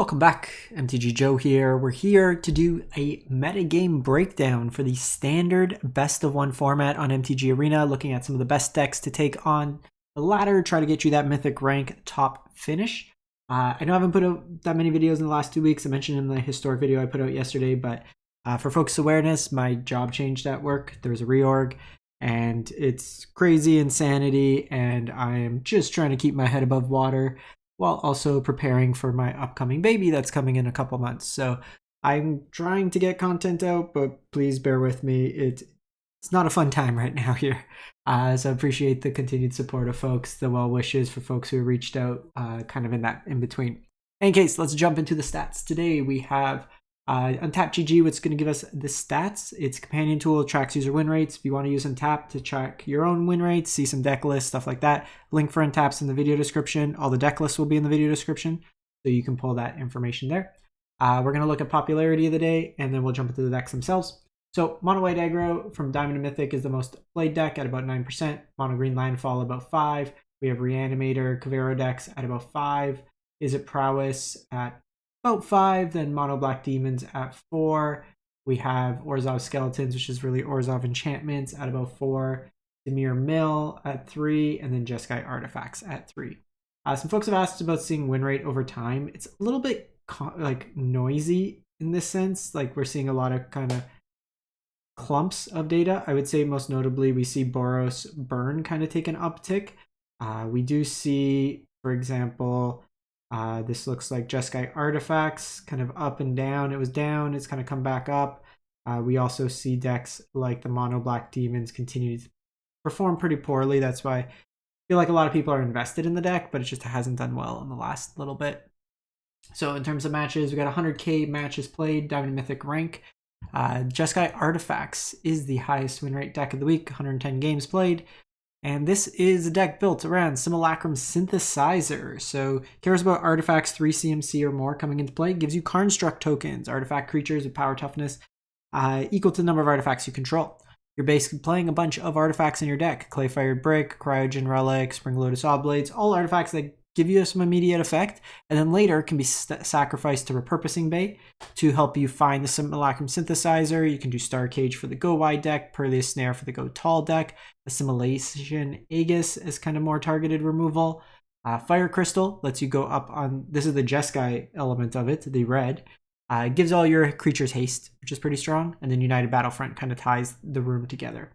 Welcome back, MTG Joe here. We're here to do a metagame breakdown for the standard best of one format on MTG Arena, looking at some of the best decks to take on the ladder, try to get you that mythic rank top finish. I know I haven't put out that many videos in the last 2 weeks. I mentioned in the historic video I put out yesterday, but for folks' awareness, my job changed at work. There was a reorg, and it's crazy insanity, and I am just trying to keep my head above water while also preparing for my upcoming baby that's coming in a couple months. So I'm trying to get content out, but please bear with me. It's not a fun time right now here. So I appreciate the continued support of folks, the well wishes for folks who reached out kind of in that in between. In case, let's jump into the stats. Today we have Untap GG, what's going to give us the stats. It's a companion tool, tracks user win rates. If you want to use Untap to track your own win rates, see some deck lists, stuff like that, link for Untap's in the video description. All the deck lists will be in the video description, so you can pull that information there. We're going to look at popularity of the day, and then we'll jump into the decks themselves. So Mono White Aggro from Diamond to Mythic is the most played deck at about 9%. Mono Green Landfall about 5%. We have Reanimator, Kavero decks at about 5%. Izzet Prowess at about 5%, then Mono Black Demons at 4%. We have Orzhov Skeletons, which is really Orzhov Enchantments, at about 4%. Dimir Mill at 3%, and then Jeskai Artifacts at 3%. Some folks have asked about seeing win rate over time. It's a little bit like noisy in this sense. Like we're seeing a lot of kind of clumps of data. I would say most notably we see Boros Burn kind of take an uptick. We do see, for example, this looks like Jeskai Artifacts kind of up and down. It was down, it's kind of come back up. We also see decks like the Mono Black Demons continue to perform pretty poorly. That's why I feel like a lot of people are invested in the deck, but it just hasn't done well in the last little bit. So in terms of matches, we got 100k matches played, Diamond Mythic rank. Jeskai Artifacts is the highest win rate deck of the week, 110 games played. And this is a deck built around Simulacrum Synthesizer. So cares about artifacts 3 CMC or more coming into play. Gives you Karnstruct tokens, artifact creatures with power toughness equal to the number of artifacts you control. You're basically playing a bunch of artifacts in your deck. Clay-Fired Brick, Cryogen Relic, Spring Lotus Oblates, all artifacts that give you some immediate effect, and then later can be sacrificed to Repurposing Bay to help you find the Simulacrum Synthesizer. You can do Star Cage for the Go Wide deck, Perleus Snare for the Go Tall deck, Assimilation Aegis is kind of more targeted removal. Fire Crystal lets you go up on, this is the Jeskai element of it, the red. It gives all your creatures haste, which is pretty strong, and then United Battlefront kind of ties the room together.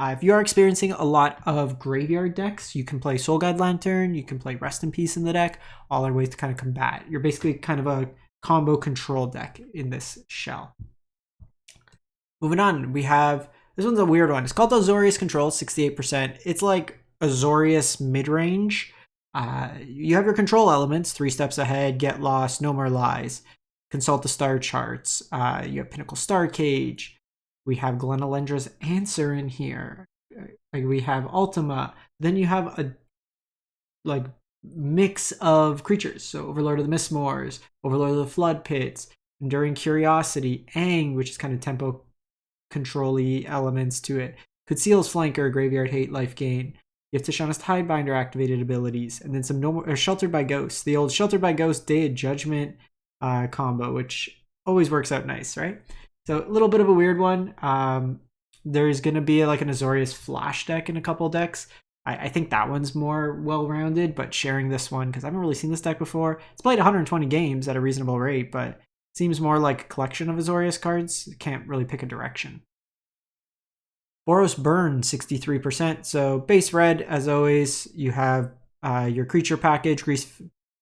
If you are experiencing a lot of graveyard decks, you can play Soul Guide Lantern, you can play Rest in Peace in the deck. All are ways to kind of combat. You're basically kind of a combo control deck in this shell. Moving on, we have, this one's a weird one. It's called Azorius Control, 68%. It's like Azorius mid-range. You have your control elements, 3 steps ahead, Get Lost, No More Lies, Consult the Star Charts. You have Pinnacle Star Cage. We have Glenalendra's Answer in here. We have Ultima. Then you have a mix of creatures. So Overlord of the Mistmoors, Overlord of the Flood Pits, Enduring Curiosity, Aang, which is kind of tempo control-y elements to it. Conceal's Flanker, Graveyard Hate, Life Gain. You have Tishana's Tidebinder activated abilities. And then some Sheltered by Ghosts. The old Sheltered by Ghost Day of Judgment combo, which always works out nice, right? So a little bit of a weird one. There's going to be like an Azorius Flash deck in a couple decks. I think that one's more well-rounded, but sharing this one, because I haven't really seen this deck before. It's played 120 games at a reasonable rate, but it seems more like a collection of Azorius cards. Can't really pick a direction. Boros Burn, 63%. So base red, as always, you have your creature package, Grease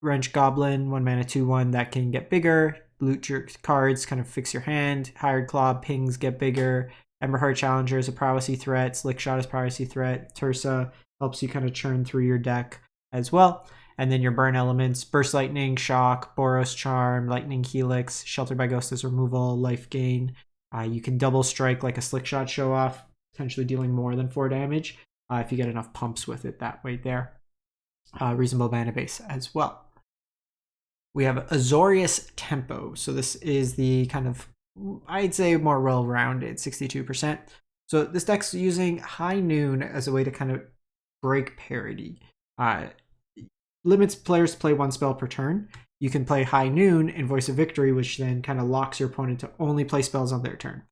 Wrench Goblin, 1 mana 2/1 that can get bigger. Loot your cards, kind of fix your hand. Hired Claw, pings get bigger. Emberheart Challenger is a prowessy threat. Slickshot is prowessy threat. Tursa helps you kind of churn through your deck as well. And then your burn elements, Burst Lightning, Shock, Boros Charm, Lightning Helix, Sheltered by Ghost as removal, Life Gain. You can double strike like a Slickshot show off, potentially dealing more than 4 damage if you get enough pumps with it that way there. Reasonable mana base as well. We have Azorius Tempo. So this is the kind of, I'd say, more well-rounded, 62%. So this deck's using High Noon as a way to kind of break parity. Limits players to play 1 spell per turn. you can play High Noon and Voice of Victory, which then kind of locks your opponent to only play spells on their turn.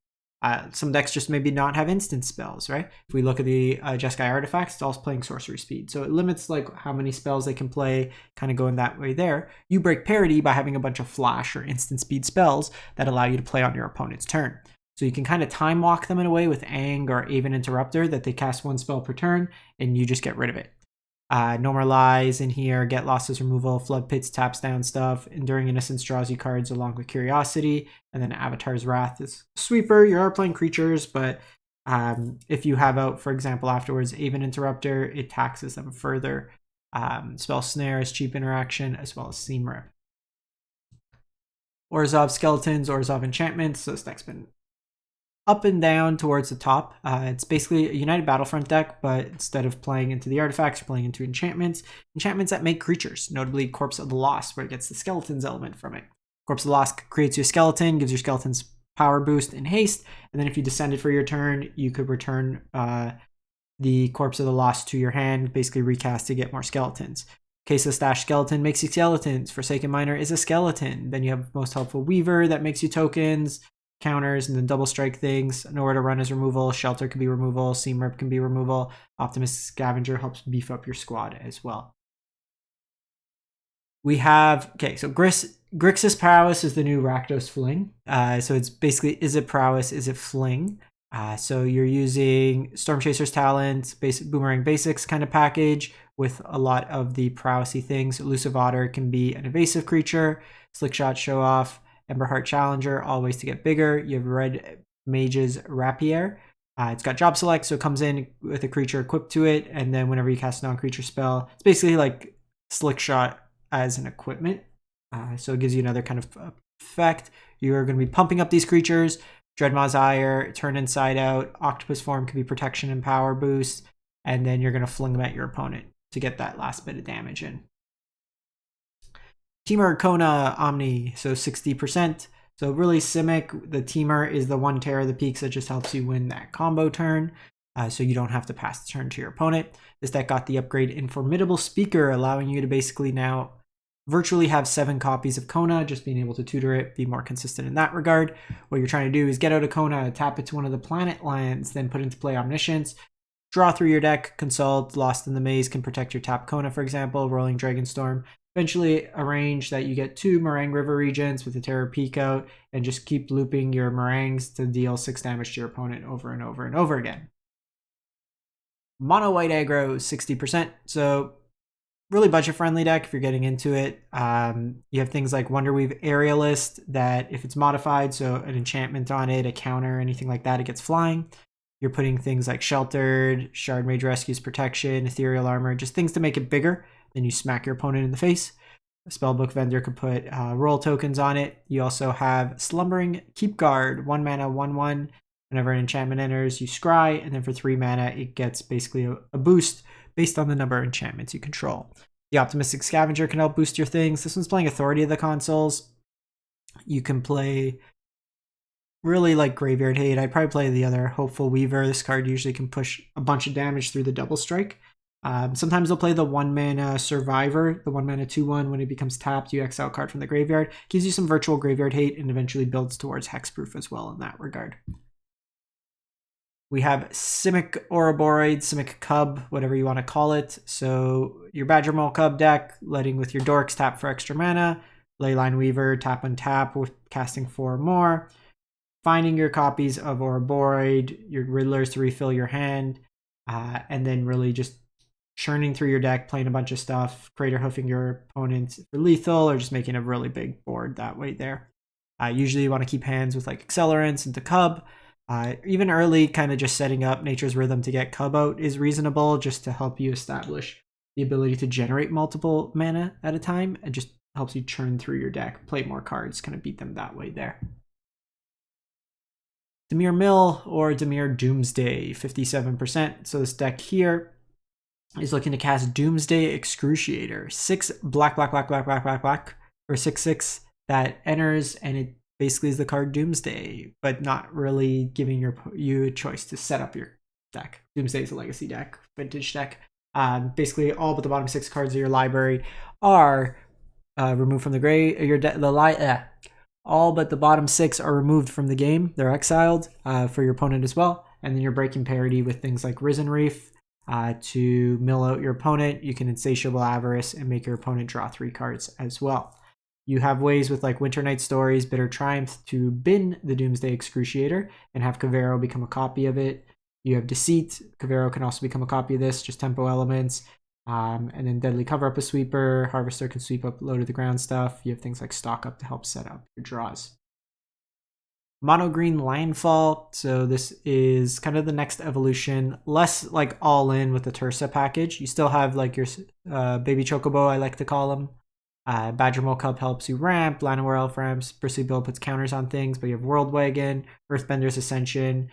Some decks just maybe not have instant spells, right? If we look at the Jeskai Artifacts, it's all playing sorcery speed. So it limits like how many spells they can play, kind of going that way there. You break parity by having a bunch of flash or instant speed spells that allow you to play on your opponent's turn. So you can kind of time walk them in a way with Ang or Aven Interrupter that they cast one spell per turn and you just get rid of it. Normalize in here, Get Losses Removal, Flood Pits taps down stuff, Enduring Innocence draws you cards along with Curiosity, and then Avatar's Wrath is sweeper. You are playing creatures, but if you have out, for example, afterwards Aven Interrupter, it taxes them further. Spell Snare is cheap interaction, as well as Seam Rip. Orzhov Skeletons, Orzhov Enchantments, so this deck's been up and down towards the top. It's basically a United Battlefront deck, but instead of playing into the artifacts, you're playing into enchantments that make creatures, notably Corpse of the Lost, where it gets the skeletons element from it. Corpse of the Lost creates you a skeleton, gives your skeletons power boost and haste, and then if you descend it for your turn, you could return the Corpse of the Lost to your hand, basically recast to get more skeletons. Case of Stash Skeleton makes you skeletons. Forsaken Miner is a skeleton. Then you have Most Helpful Weaver that makes you tokens, counters, and then double strike things. Nowhere to Run is removal. Shelter can be removal. Seam Rip can be removal. Optimistic Scavenger helps beef up your squad as well. We have, so Grixis Prowess is the new Rakdos Fling. So it's basically Izzet Prowess, Izzet Fling. So you're using Storm Chaser's Talent, basic Boomerang Basics kind of package with a lot of the prowessy things. Elusive Otter can be an evasive creature. Slickshot Show Off. Emberheart Challenger, all ways to get bigger. You have Red Mage's Rapier. It's got Job Select, so it comes in with a creature equipped to it, and then whenever you cast a non-creature spell, it's basically like Slickshot as an equipment. So it gives you another kind of effect. You're going to be pumping up these creatures. Dreadmaw's Ire, Turn Inside Out, Octopus Form can be protection and power boost, and then you're going to fling them at your opponent to get that last bit of damage in. Temur Kona Omni, so 60%. So really Simic, the Temur is the one Terror of the Peaks that just helps you win that combo turn. So you don't have to pass the turn to your opponent. This deck got the upgrade in Formidable Speaker, allowing you to basically now virtually have 7 copies of Kona, just being able to tutor it, be more consistent in that regard. What you're trying to do is get out a Kona, tap it to one of the planet lands, then put into play Omniscience, draw through your deck, consult, Lost in the Maze can protect your tap Kona, for example, Rolling Dragonstorm. Eventually arrange that you get 2 Meringue River Regents with a Terror Peak out, and just keep looping your Meringues to deal 6 damage to your opponent over and over and over again. Mono White Aggro, 60%. So really budget-friendly deck if you're getting into it. You have things like Wonderweave Aerialist that if it's modified, so an enchantment on it, a counter, anything like that, it gets flying. You're putting things like Sheltered, Shard Mage Rescues Protection, Ethereal Armor, just things to make it bigger. Then you smack your opponent in the face. A Spellbook Vendor could put roll tokens on it. You also have Slumbering Keep Guard, 1 mana, 1/1. Whenever an enchantment enters, you scry, and then for 3 mana, it gets basically a boost based on the number of enchantments you control. The Optimistic Scavenger can help boost your things. This one's playing Authority of the Consoles. You can play really like Graveyard Hate. I'd probably play the other Hopeful Weaver. This card usually can push a bunch of damage through the double strike. Sometimes they'll play the 1 mana Survivor, the 1 mana 2/1. When it becomes tapped, you exile a card from the graveyard. Gives you some virtual Graveyard Hate and eventually builds towards Hexproof as well in that regard. We have Simic Ouroboros, Simic Cub, whatever you want to call it. So your Badger Mole Cub deck, letting with your Dorks, tap for extra mana. Leyline Weaver, tap and tap with casting 4 more. Finding your copies of Ouroboros, your Riddlers to refill your hand. And then really just churning through your deck, playing a bunch of stuff, Crater Hoofing your opponent for lethal, or just making a really big board that way there. Usually you want to keep hands with like Accelerants into Cub. Even early, kind of just setting up Nature's Rhythm to get Cub out is reasonable, just to help you establish the ability to generate multiple mana at a time. It just helps you churn through your deck, play more cards, kind of beat them that way there. Dimir Mill or Dimir Doomsday, 57%. So this deck here is looking to cast Doomsday Excruciator. 6 black, or 6/6 that enters, and it basically is the card Doomsday, but not really giving you a choice to set up your deck. Doomsday is a legacy deck, vintage deck. Basically all but the bottom 6 cards of your library are removed from the grave. All but the bottom 6 are removed from the game. They're exiled for your opponent as well. And then you're breaking parity with things like Risen Reef to mill out your opponent. You can Insatiable Avarice and make your opponent draw 3 cards as well. You have ways with like Winter Night Stories, Bitter Triumph to bin the Doomsday Excruciator and have Kavero become a copy of it. You have Deceit. Kavero can also become a copy of this, just tempo elements. And then Deadly Cover-Up a Sweeper. Harvester can sweep up low to the ground stuff. You have things like Stock Up to help set up your draws. Mono Green Landfall. So this is kind of the next evolution. Less like all in with the Tursa package. You still have like your Baby Chocobo, I like to call them. Badgermole Cub helps you ramp. Llanowar Elf ramps. Pursuit Build puts counters on things. But you have World Wagon, Earthbender's Ascension.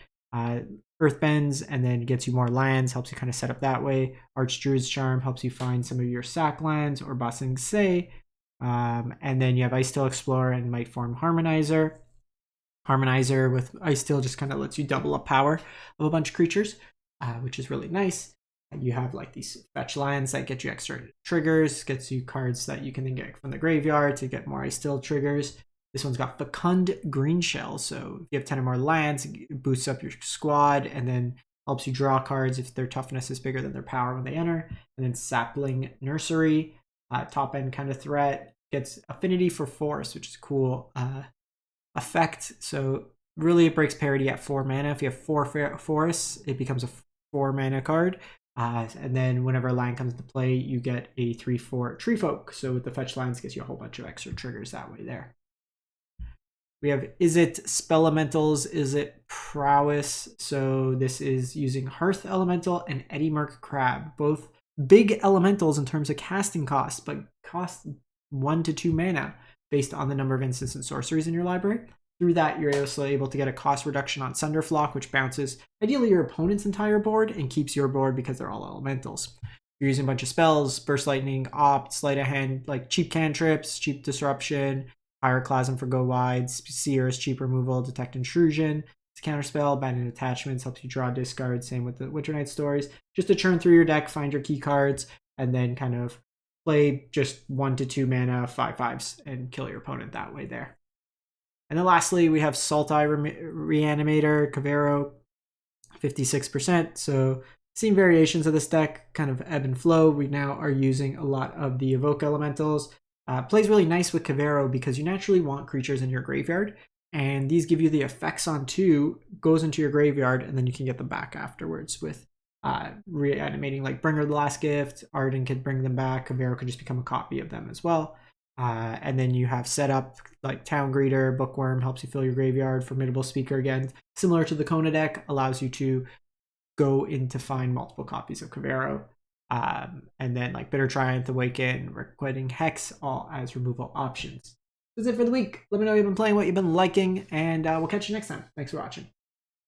Earthbends and then gets you more lands, helps you kind of set up that way. Archdruid's Charm helps you find some of your sack lands or Ba Sing Se. And then you have Ice Steel Explorer and Mightform Harmonizer. Harmonizer with Ice Steel just kind of lets you double up power of a bunch of creatures, which is really nice. You have like these fetch lands that get you extra triggers, gets you cards that you can then get from the graveyard to get more Ice Steel triggers. This one's got Fecund Green Shell, so if you have 10 or more lands, it boosts up your squad and then helps you draw cards if their toughness is bigger than their power when they enter. And then Sapling Nursery, top end kind of threat, gets Affinity for Forest, which is a cool effect. So really it breaks parity at 4 mana. If you have 4 forests, it becomes a 4 mana card. And then whenever a land comes into play, you get a 3/4 Tree Folk. So with the fetch lands, gets you a whole bunch of extra triggers that way there. We have Izzet Spellementals, Izzet Prowess. So this is using Hearth Elemental and Eddy Merc Crab. Both big elementals in terms of casting costs, but cost 1 to 2 mana based on the number of instants and sorceries in your library. Through that, you're also able to get a cost reduction on Sunderflock, which bounces ideally your opponent's entire board and keeps your board because they're all elementals. You're using a bunch of spells, Burst Lightning, Opt, Sleight of Hand, like cheap cantrips, cheap Disruption, Pyroclasm for go wide, Seer's cheap removal, Detect Intrusion, it's a counterspell, Abandoned Attachments helps you draw discard, same with the Winter Night Stories. Just to churn through your deck, find your key cards, and then kind of play just 1 to 2 mana 5/5s and kill your opponent that way there. And then lastly, we have Sultai Reanimator, Kavero, 56%. So seen variations of this deck, kind of ebb and flow. We now are using a lot of the Evoke Elementals. Plays really nice with Kavero because you naturally want creatures in your graveyard, and these give you the effects on 2, goes into your graveyard, and then you can get them back afterwards with reanimating like Bringer of the Last Gift. Arden could bring them back. Kavero could just become a copy of them as well. And then you have setup like Town Greeter, Bookworm helps you fill your graveyard. Formidable Speaker, again, similar to the Kona deck, allows you to go in to find multiple copies of Kavero. And then like Bitter Triumph, Awaken, Requiting Hex, all as removal options. That's it for the week. Let me know what you've been playing, what you've been liking, and we'll catch you next time. Thanks for watching.